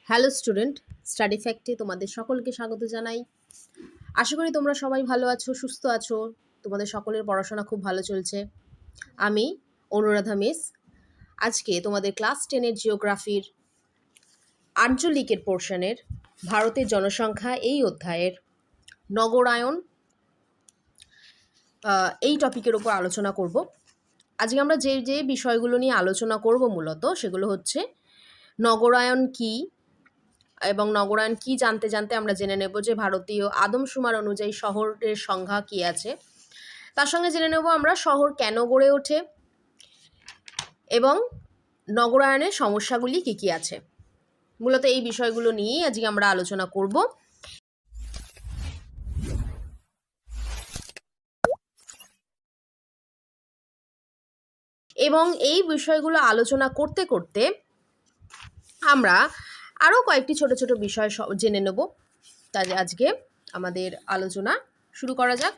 Hello student, study ফ্যাক্টে তোমাদের সকলকে স্বাগত জানাই। আশা করি তোমরা সবাই ভালো আছো, সুস্থ আছো, তোমাদের সকলের পড়াশোনা খুব ভালো চলছে। আমি অনুরাধা মিস আজকে তোমাদের ক্লাস 10-এর জিওগ্রাফির আঞ্চলিকের পোর্শনের ভারতের জনসংখ্যা এই অধ্যায়ের নগরায়ন এই টপিকের উপর আলোচনা করব। আজকে আমরা যে বিষয়গুলো নিয়ে আলোচনা করব মূলত সেগুলো হচ্ছে নগরায়ন কী, এবং নগরায়ন কি জানতে জানতে আমরা জেনে নেব যে ভারতীয় আদমশুমার অনুযায়ী শহরের সংখ্যা কি আছে। তার সঙ্গে জেনে নেব আমরা শহর কেন গড়ে ওঠে এবং নগরায়নের সমস্যাগুলি কি কি আছে। মূলত এই বিষয়গুলো নিয়েই আজকে আমরা আলোচনা করব। এবং এই বিষয়গুলো আলোচনা করতে করতে আমরা আরও কয়েকটি ছোট ছোট বিষয় জেনে নেব। তাই আজকে আমাদের আলোচনা শুরু করা যাক।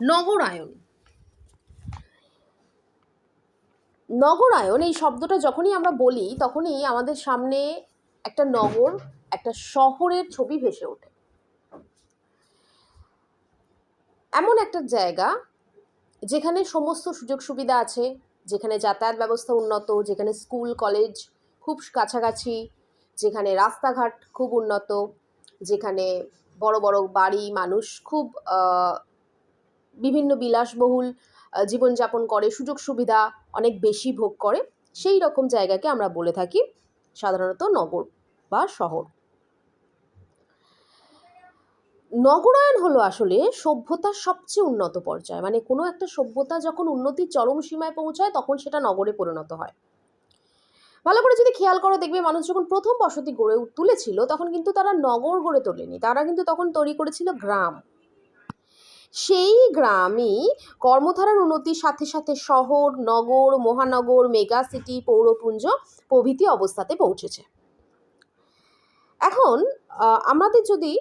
নগরায়ন। নগরায়ন এই শব্দটা যখনই আমরা বলি তখনই আমাদের সামনে একটা নগর, একটা শহরের ছবি ভেসে ওঠে। এমন একটা জায়গা যেখানে সমস্ত সুযোগ সুবিধা আছে, যেখানে যাতায়াত ব্যবস্থা উন্নত, যেখানে স্কুল কলেজ খুব কাছাকাছি, যেখানে রাস্তাঘাট খুব উন্নত, যেখানে বড় বড় বাড়ি, মানুষ খুব বিভিন্ন বিলাসবহুল জীবনযাপন করে, সুযোগ সুবিধা অনেক বেশি ভোগ করে, সেই রকম জায়গাকে আমরা বলে থাকি সাধারণত নগর বা শহর। নগরায়ন হলো আসলে সভ্যতার সবচেয়ে উন্নত পর্যায়। মানে কোনো একটা সভ্যতা যখন উন্নতির চরম সীমায় পৌঁছায় তখন সেটা নগরে পরিণত হয়। ভালো করে যদি খেয়াল করো দেখবে মানুষ যখন প্রথম বসতি গড়ে তুলেছিল তখন কিন্তু তারা নগর গড়ে তোলেনি, তারা কিন্তু তখন তৈরি করেছিল গ্রাম। সেই গ্রামই কর্মধারার উন্নতির সাথে সাথে শহর, নগর, মহানগর, মেগা সিটি, পৌরপুঞ্জ প্রভৃতি অবস্থাতে পৌঁছেছে। এখন আমাদের যদি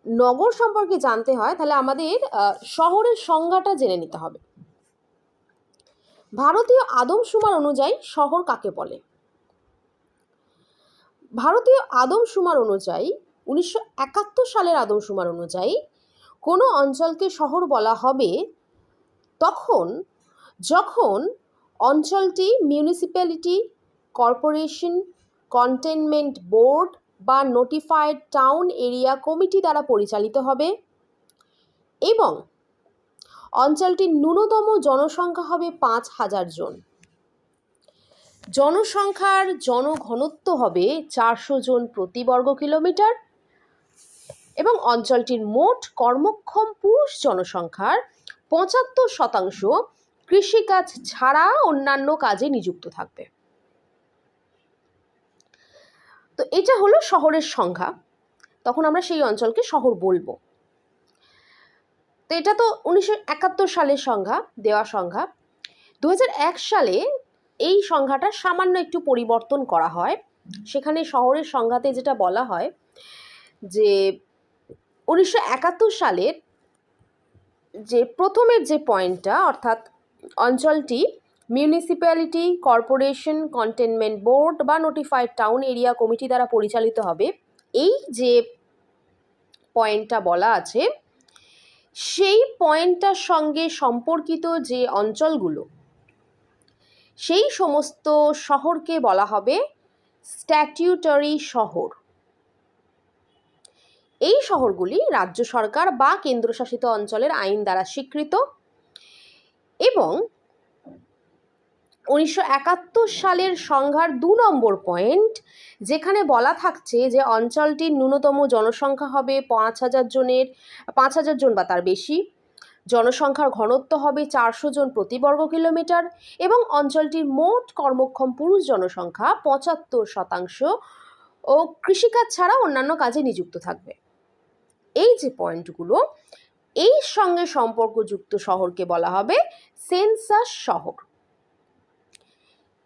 নগর সম্পর্কে জানতে হয় তাহলে আমাদের শহরের সংজ্ঞাটা জেনে নিতে হবে। ভারতীয় আদমশুমার অনুযায়ী শহর কাকে বলে? ভারতীয় আদমশুমার অনুযায়ী 1971 সালের আদমশুমার অনুযায়ী কোনো অঞ্চলকে শহর বলা হবে তখন যখন অঞ্চলটি মিউনিসিপ্যালিটি, কর্পোরেশন, কন্টেইনমেন্ট বোর্ড বা নোটিফাইড টাউন এরিয়া কমিটি দ্বারা পরিচালিত হবে এবং অঞ্চলটির ন্যূনতম জনসংখ্যা হবে 5,000 জন। জনসংখ্যার জনঘনত্ব হবে 400 জন প্রতি বর্গ কিলোমিটার এবং অঞ্চলটির মোট কর্মক্ষম পুরুষ জনসংখ্যার 75% কৃষিকাজ ছাড়া অন্যান্য কাজে নিযুক্ত থাকবে। তো এটা হলো শহরের সংখ্যা, তখন আমরা সেই অঞ্চলকে শহর বলবো। তো এটা তো 1971 সালের সংখ্যা, দেওয়া সংখ্যা। 2001 সালে এই সংখ্যাটা সামান্য একটু পরিবর্তন করা হয়। সেখানে শহরের সংখ্যাতে যেটা বলা হয় যে 1971 সালের যে প্রথমের যে পয়েন্টটা, অর্থাৎ অঞ্চলটি মিউনিসিপ্যালিটি, কর্পোরেশন, কন্টেইনমেন্ট বোর্ড বা নোটিফাইড টাউন এরিয়া কমিটি দ্বারা পরিচালিত হবে, এই যে পয়েন্টটা বলা আছে সেই পয়েন্টটার সঙ্গে সম্পর্কিত যে অঞ্চলগুলো, সেই সমস্ত শহরকে বলা হবে স্ট্যাটিউটরি শহর। এই শহরগুলি রাজ্য সরকার বা কেন্দ্রশাসিত অঞ্চলের আইন দ্বারা স্বীকৃত এবং 1971 সালের সংখ্যার 2 নম্বর পয়েন্ট, যেখানে বলা থাকছে যে অঞ্চলটির ন্যূনতম জনসংখ্যা হবে 5,000 জন বা তার বেশি, জনসংখ্যার ঘনত্ব হবে 400 জন প্রতি বর্গ কিলোমিটার এবং অঞ্চলটির মোট কর্মক্ষম পুরুষ জনসংখ্যা 75% ও কৃষিকাজ ছাড়া অন্যান্য কাজে নিযুক্ত থাকবে। এই যে পয়েন্টগুলো, এই সঙ্গে সম্পর্কযুক্ত শহরকে বলা হবে সেন্সাস শহর।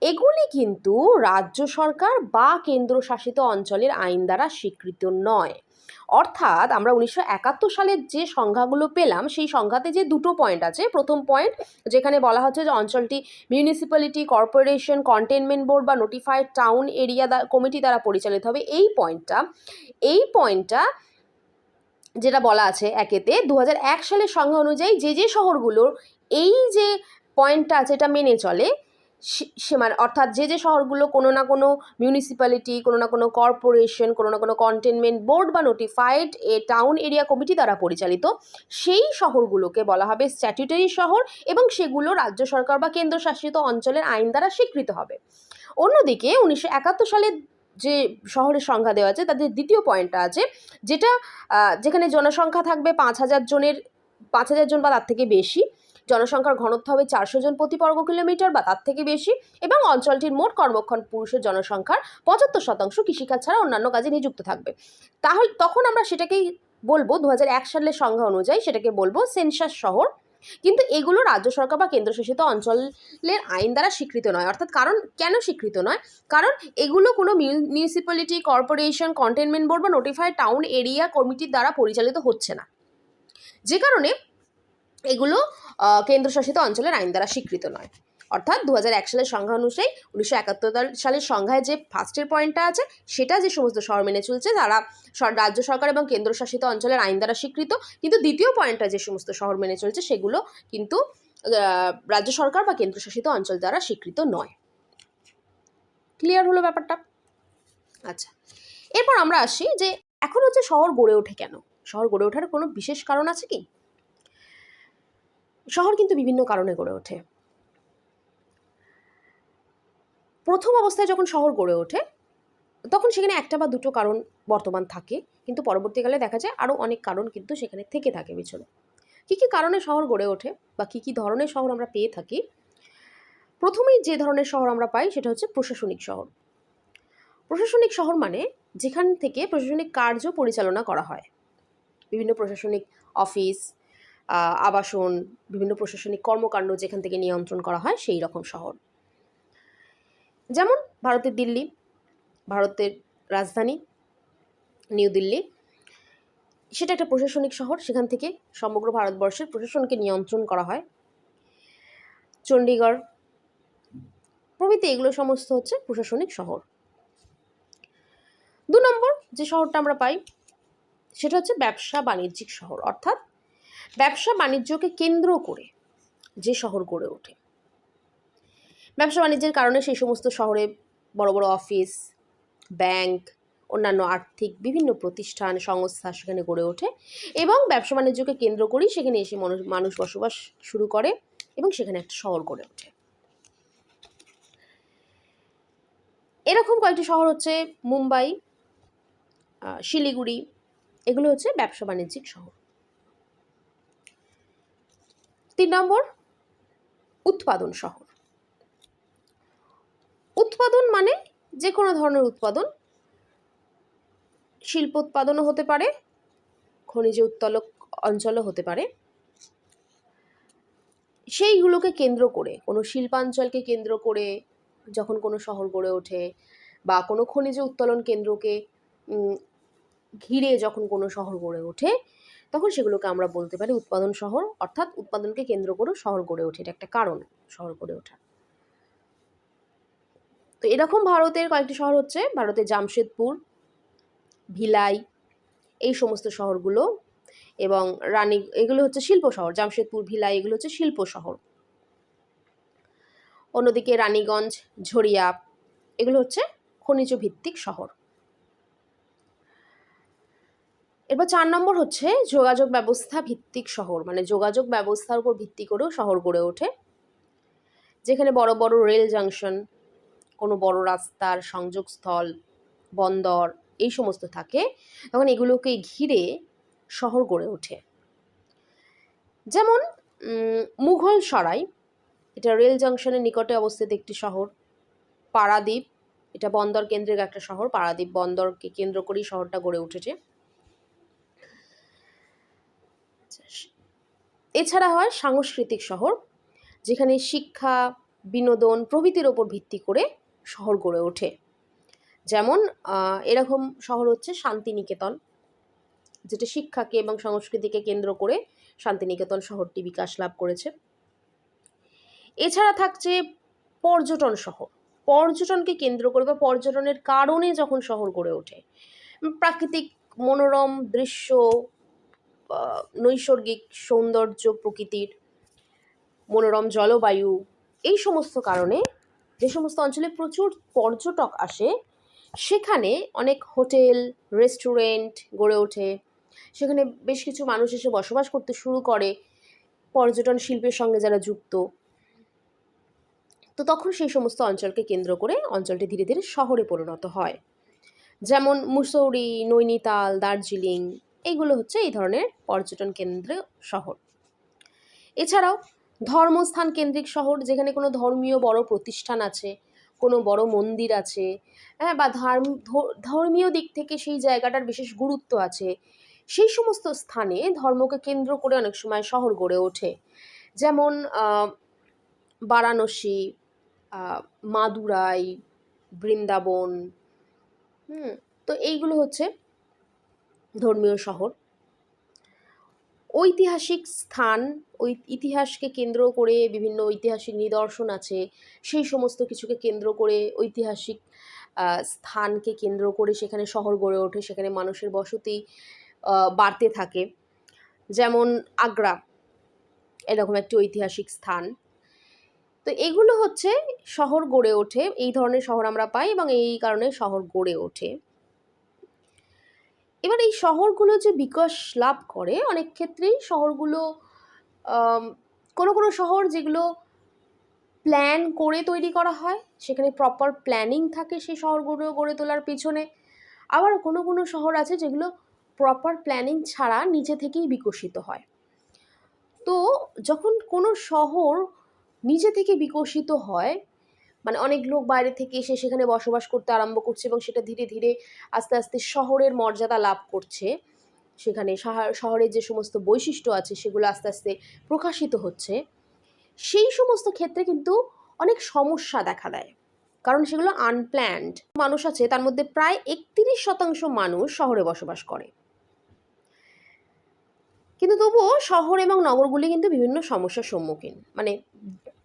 এগুলি কিন্তু রাজ্য সরকার বা কেন্দ্রশাসিত অঞ্চলের আইন দ্বারা স্বীকৃত নয়। অর্থাৎ আমরা 1971 সালের যে সংজ্ঞাগুলো পেলাম সেই সংজ্ঞাতে যে দুটো পয়েন্ট আছে, প্রথম পয়েন্ট যেখানে বলা হচ্ছে যে অঞ্চলটি মিউনিসিপ্যালিটি, কর্পোরেশন, কন্টেনমেন্ট বোর্ড বা নোটিফাইড টাউন এরিয়া কমিটি দ্বারা পরিচালিত হবে, এই পয়েন্টটা যেটা বলা আছে একেতে 2001 সালের সংজ্ঞা অনুযায়ী যে শহরগুলোর এই যে পয়েন্টটা আছে এটা মেনে চলে, মানে অর্থাৎ যে শহরগুলো কোনো না কোনো মিউনিসিপ্যালিটি, কোনো না কোনো কর্পোরেশন, কোনো না কোনো কন্টেনমেন্ট বোর্ড বা নোটিফাইড টাউন এরিয়া কমিটি দ্বারা পরিচালিত, সেই শহরগুলোকে বলা হবে স্ট্যাটিউটরি শহর এবং সেগুলো রাজ্য সরকার বা কেন্দ্রশাসিত অঞ্চলের আইন দ্বারা স্বীকৃত হবে। অন্যদিকে 1971 সালে যে শহরের সংখ্যা দেওয়া আছে তাদের দ্বিতীয় পয়েন্টটা আছে, যেখানে জনসংখ্যা থাকবে 5,000 জন বা তার থেকে বেশি, জনসংখ্যার ঘনত্ব হবে 400 জন প্রতি বর্গ কিলোমিটার বা তার থেকে বেশি, এবং অঞ্চলটির মোট কর্মক্ষম পুরুষের জনসংখ্যার 75% কৃষিকাজ ছাড়া অন্যান্য কাজে নিযুক্ত থাকবে। তাহলে তখন আমরা সেটাকেই বলবো 2001 সালের সংখ্যা অনুযায়ী সেটাকে বলবো সেন্সাস শহর। কিন্তু এগুলো রাজ্য সরকার বা কেন্দ্রশাসিত অঞ্চলের আইন দ্বারা স্বীকৃত নয়। অর্থাৎ কেন স্বীকৃত নয়? কারণ এগুলো কোনো মিউনিসিপ্যালিটি, কর্পোরেশন, কন্টেনমেন্ট বোর্ড বা নোটিফাইড টাউন এরিয়া কমিটির দ্বারা পরিচালিত হচ্ছে না, যে কারণে এগুলো কেন্দ্রশাসিত অঞ্চলের আইন দ্বারা স্বীকৃত নয়। অর্থাৎ 2001 সালের সংখ্যা অনুযায়ী 1971 সালের সংখ্যায় যে ফার্স্টের পয়েন্টটা আছে সেটা যে সমস্ত শহর মেনে চলছে তারা রাজ্য সরকার এবং কেন্দ্রশাসিত অঞ্চলের আইন দ্বারা স্বীকৃত, কিন্তু দ্বিতীয় পয়েন্টটা যে সমস্ত শহর মেনে চলছে সেগুলো কিন্তু রাজ্য সরকার বা কেন্দ্রশাসিত অঞ্চল দ্বারা স্বীকৃত নয়। ক্লিয়ার হলো ব্যাপারটা? আচ্ছা, এরপর আমরা আসি যে এখন হচ্ছে শহর গড়ে ওঠে কেন? শহর গড়ে ওঠার কোনো বিশেষ কারণ আছে কি? শহর কিন্তু বিভিন্ন কারণে গড়ে ওঠে। প্রথম অবস্থায় যখন শহর গড়ে ওঠে তখন সেখানে একটা বা দুটো কারণ বর্তমান থাকে, কিন্তু পরবর্তীকালে দেখা যায় আরও অনেক কারণ কিন্তু সেখানে থেকে থাকে পিছনে। কী কী কারণে শহর গড়ে ওঠে বা কী কী ধরনের শহর আমরা পেয়ে থাকি? প্রথমেই যে ধরনের শহর আমরা পাই সেটা হচ্ছে প্রশাসনিক শহর। প্রশাসনিক শহর মানে যেখান থেকে প্রশাসনিক কার্য পরিচালনা করা হয়, বিভিন্ন প্রশাসনিক অফিস, আবাসন, বিভিন্ন প্রশাসনিক কর্মকাণ্ড যেখান থেকে নিয়ন্ত্রণ করা হয় সেই রকম শহর। যেমন ভারতের দিল্লি, ভারতের রাজধানী নিউ দিল্লি, সেটা একটা প্রশাসনিক শহর, সেখান থেকে সমগ্র ভারতবর্ষের প্রশাসনকে নিয়ন্ত্রণ করা হয়। চণ্ডীগড় প্রভৃতি এগুলো সমস্ত হচ্ছে প্রশাসনিক শহর। 2 নম্বর যে শহরটা আমরা পাই সেটা হচ্ছে ব্যবসা বাণিজ্যিক শহর, অর্থাৎ ব্যবসা বাণিজ্যকে কেন্দ্র করে যে শহর গড়ে ওঠে। ব্যবসা বাণিজ্যের কারণে সেই সমস্ত শহরে বড় বড় অফিস, ব্যাংক, অন্যান্য আর্থিক বিভিন্ন প্রতিষ্ঠান, সংস্থা সেখানে গড়ে ওঠে এবং ব্যবসা বাণিজ্যকে কেন্দ্র করেই সেখানে এসে মানুষ বসবাস শুরু করে এবং সেখানে একটা শহর গড়ে ওঠে। এরকম কয়েকটি শহর হচ্ছে মুম্বাই, শিলিগুড়ি, এগুলো হচ্ছে ব্যবসা বাণিজ্যিক শহর। 3 নম্বর উৎপাদন শহর। উৎপাদন মানে যে কোনো ধরনের উৎপাদন, শিল্প উৎপাদনও হতে পারে, খনিজ উত্তোলক অঞ্চলও হতে পারে। সেইগুলোকে কেন্দ্র করে, কোনো শিল্পাঞ্চলকে কেন্দ্র করে যখন কোনো শহর গড়ে ওঠে বা কোনো খনিজ উত্তোলন কেন্দ্রকে ঘিরে যখন কোনো শহর গড়ে ওঠে তখন সেগুলোকে আমরা বলতে পারি উৎপাদন শহর, অর্থাৎ উৎপাদনকে কেন্দ্র করে শহর গড়ে ওঠে, এটা একটা কারণ শহর গড়ে ওঠা। তো এরকম ভারতের কয়েকটি শহর হচ্ছে ভারতের জামশেদপুর, ভিলাই, এই সমস্ত শহরগুলো, এবং এগুলো হচ্ছে শিল্প শহর। জামশেদপুর, ভিলাই এগুলো হচ্ছে শিল্প শহর। অন্যদিকে রানীগঞ্জ, ঝরিয়া এগুলো হচ্ছে খনিজ ভিত্তিক শহর। এরপর 4 নম্বর হচ্ছে যোগাযোগ ব্যবস্থা ভিত্তিক শহর, মানে যোগাযোগ ব্যবস্থার উপর ভিত্তি করেও শহর গড়ে ওঠে, যেখানে বড় বড় রেল জাংশন, কোনো বড় রাস্তার সংযোগস্থল, বন্দর এই সমস্ত থাকে, তখন এগুলোকে ঘিরে শহর গড়ে ওঠে। যেমন মুঘল সরাই, এটা রেল জাংশনের নিকটে অবস্থিত একটি শহর। পারাদ্বীপ, এটা বন্দর কেন্দ্রিক একটা শহর, পারাদ্বীপ বন্দরকে কেন্দ্র করেই শহরটা গড়ে উঠেছে। এছাড়া হয় সাংস্কৃতিক শহর, যেখানে শিক্ষা, বিনোদন প্রভৃতির ওপর ভিত্তি করে শহর গড়ে ওঠে। যেমন এরকম শহর হচ্ছে শান্তিনিকেতন, যেটা শিক্ষাকে এবং সংস্কৃতিকে কেন্দ্র করে শান্তিনিকেতন শহরটি বিকাশ লাভ করেছে। এছাড়া থাকছে পর্যটন শহর। পর্যটনকে কেন্দ্র করে বা পর্যটনের কারণে যখন শহর গড়ে ওঠে, প্রাকৃতিক মনোরম দৃশ্য, নৈসর্গিক সৌন্দর্য, প্রকৃতির মনোরম জলবায়ু, এই সমস্ত কারণে যে সমস্ত অঞ্চলে প্রচুর পর্যটক আসে সেখানে অনেক হোটেল, রেস্টুরেন্ট গড়ে ওঠে। সেখানে বেশ কিছু মানুষ এসে বসবাস করতে শুরু করে, পর্যটন শিল্পের সঙ্গে যারা যুক্ত। তো তখন সেই সমস্ত অঞ্চলকে কেন্দ্র করে অঞ্চলটি ধীরে ধীরে শহরে পরিণত হয়। যেমন মুসৌরি, নৈনিতাল, দার্জিলিং, এইগুলো হচ্ছে এই ধরনের পর্যটন কেন্দ্র শহর। এছাড়াও ধর্মস্থান কেন্দ্রিক শহর, যেখানে কোনো ধর্মীয় বড় প্রতিষ্ঠান আছে, কোনো বড় মন্দির আছে, হ্যাঁ, বা ধর্মীয় দিক থেকে সেই জায়গাটার বিশেষ গুরুত্ব আছে, সেই সমস্ত স্থানে ধর্মকে কেন্দ্র করে অনেক সময় শহর গড়ে ওঠে। যেমন বারাণসী, মাদুরাই, বৃন্দাবন, তো এইগুলো হচ্ছে ধর্মীয় শহর। ঐতিহাসিক স্থান, ওই ইতিহাসকে কেন্দ্র করে বিভিন্ন ঐতিহাসিক নিদর্শন আছে, সেই সমস্ত কিছুকে কেন্দ্র করে ঐতিহাসিক স্থানকে কেন্দ্র করে সেখানে শহর গড়ে ওঠে, সেখানে মানুষের বসতি বাড়তে থাকে। যেমন আগ্রা, এরকম একটি ঐতিহাসিক স্থান। তো এগুলো হচ্ছে শহর গড়ে ওঠে, এই ধরনের শহর আমরা পাই এবং এই কারণে শহর গড়ে ওঠে। এবার এই শহরগুলো যে বিকাশ লাভ করে, অনেক ক্ষেত্রেই শহরগুলো কোনো কোনো শহর যেগুলো প্ল্যান করে তৈরি করা হয়, সেখানে প্রপার প্ল্যানিং থাকে সেই শহরগুলো গড়ে তোলার পিছনে। আবার কোনো কোনো শহর আছে যেগুলো প্রপার প্ল্যানিং ছাড়া নিচে থেকেই বিকশিত হয়। তো যখন কোনো শহর নিজে থেকে বিকশিত হয়, মানে অনেক লোক বাইরে থেকে এসে সেখানে বসবাস করতে আরম্ভ করছে এবং সেটা ধীরে ধীরে আস্তে আস্তে শহরের মর্যাদা লাভ করছে, সেখানে শহরের যে সমস্ত বৈশিষ্ট্য আছে সেগুলো আস্তে আস্তে প্রকাশিত হচ্ছে, সেই সমস্ত ক্ষেত্রে কিন্তু অনেক সমস্যা দেখা দেয়, কারণ সেগুলো আনপ্ল্যান্ড। মানুষ আছে, তার মধ্যে প্রায় 31% মানুষ শহরে বসবাস করে, কিন্তু তবুও শহর এবং নগরগুলি কিন্তু বিভিন্ন সমস্যার সম্মুখীন। মানে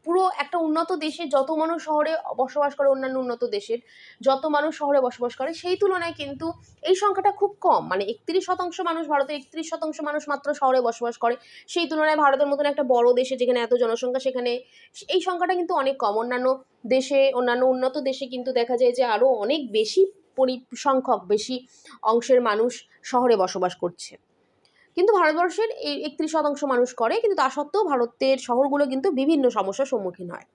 পুরো একটা উন্নত দেশে যত মানুষ শহরে বসবাস করে, অন্যান্য উন্নত দেশের যত মানুষ শহরে বসবাস করে, সেই তুলনায় কিন্তু এই সংখ্যাটা খুব কম। মানে 31% মানুষ, ভারতে 31% মানুষ মাত্র শহরে বসবাস করে, সেই তুলনায় ভারতের মতন একটা বড় দেশে যেখানে এত জনসংখ্যা, সেখানে এই সংখ্যাটা কিন্তু অনেক কম। অন্যান্য দেশে, অন্যান্য উন্নত দেশে কিন্তু দেখা যায় যে আরও অনেক বেশি সংখ্যক, বেশি অংশের মানুষ শহরে বসবাস করছে। কিন্তু ভারতবর্ষের এই 31% মানুষ করে, কিন্তু তা সত্ত্বেও ভারতের শহরগুলো কিন্তু বিভিন্ন সমস্যার সম্মুখীন হয়।